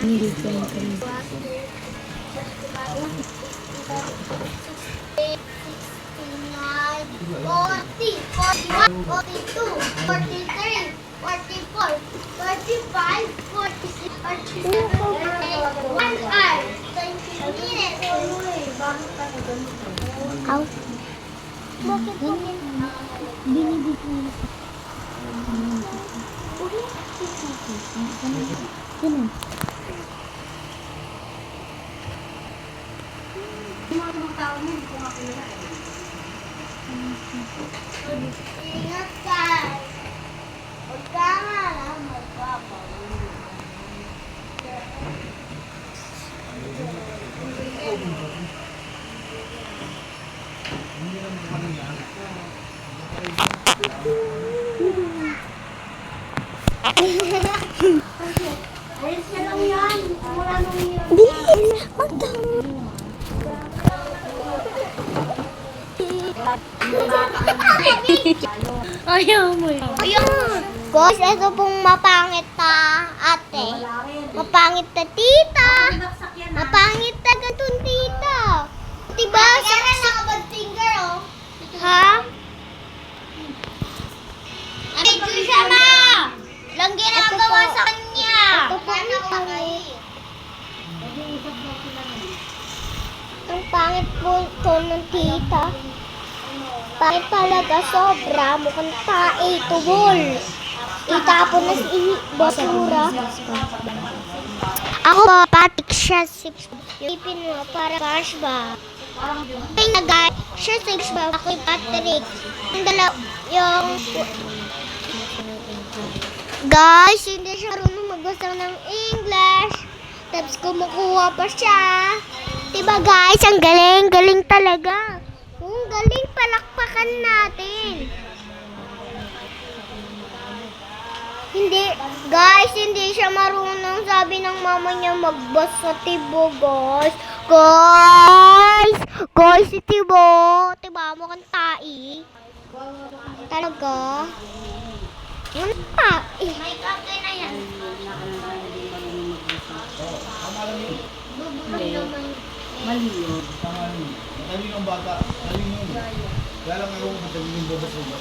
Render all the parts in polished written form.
Hindi ko kami. 40, 41, 42, 43, 44, 45, 46, 47, 48, 1 hour, 20 minutes. Ow. Bakit po? Binibigyan ko. Ganun. Ingat ka. Huwag ka nga lang magpapawi. Ayos na lang yan. Wala nang yan. Bilis! Magtama! Ayaw mo yun. Ayun. Guys, ito pong mapangit na ate. Mapangit na tita. Mapangit na gantong tita. Diba? Kaya nakabad finger, oh. Ha? Medyo siya, ma! Lang ginagawa sa kanya. Ito po ang pangit po ito ng tita. Pangit talaga sobra. Mukhang tae, tubol. Itapon na si basura. Ako ba, patik siya si ipin mo para cash ba? Ay nagay, siya si ba? Ako yung Patrick. Yung yung... Guys, hindi siya marunong magbasa ng English. Tapos kumukuha pa siya. Diba guys, ang galing, galing talaga. Ang galing, palakpakan natin. Hindi, guys, hindi siya marunong. Sabi ng mama niya magbasa Tibo, guys. Guys, si Tibo. Diba, mukhang tae. Talaga. Ang tae. May kake na yan. Mali yun. Mataling ang bata. Mali yun. Kaya lang ayaw mataling yung bobas mo.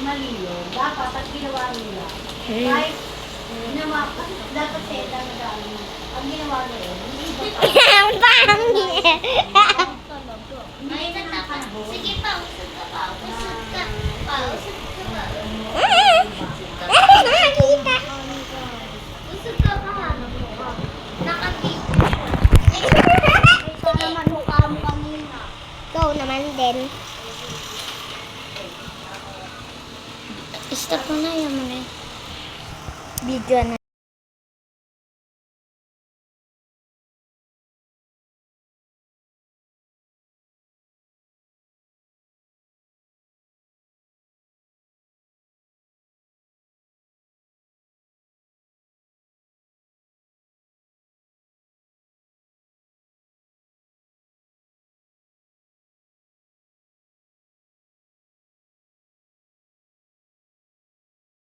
Mali yun. Dapat ang ginawa nila. Kahit dapat seta na dami. Ang ginawa nila, hindi ba Ang pangit. Ngayon na takbo. Sige pa, usap ka pa. Usap ka pa. Usap ka pa. Nakita. Usap ka pa. Nakakita. Ikaw naman mukha mo kanina. Ikaw naman din. Stop mo na yan mo na. Video na.